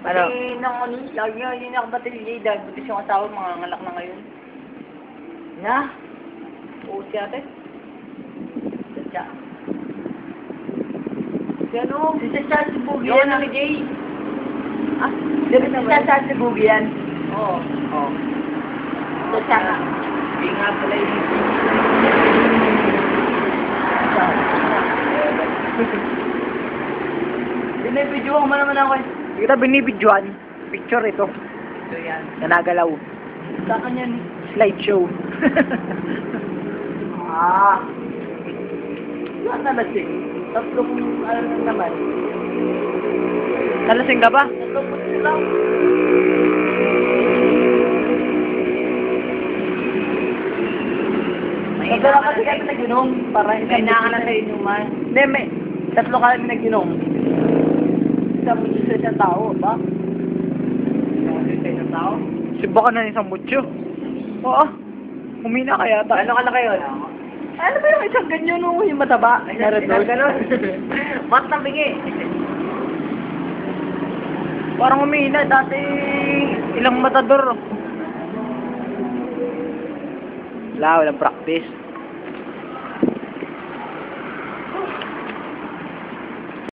Ano? Kasi nang ano, lagi nga yun nakabatilya dahil butis yung asawa, mga ngalak na ngayon. Na? Oo, si ate. Sadya. Si ano? Si Sadya, si Bugi Yung yan. ano ni Jay? Ah, Di ba si Chacha si Boogie yan? Oo. Oo. Sadya nga. Hindi nga pala yung... Binibidyohan mo naman ako eh. Hindi kita binibidyoan. Picture ito. Ito yan. Nanagalaw. Sa kanya ni. Slideshow. Ah. Yan na lasing. Tatlong ano naman. Nalasing ka ba? Tatlong puti lang. Tatlo lang kasi kami nag-inom. Para May isang nakala buti sa inuman. Hindi, may. Tatlo kami nag-inom. Isang buti sa isang tao, ba? Sa isang tao? Siba ka na isang mutyo. Oo. Humina ka yata. Ano kalaki yun? Ano ba yung isang ganyan nung yung mataba? Meron doon. Ganon. Mat na bingi. Parang humina. Dati ilang matador. Wala, walang practice.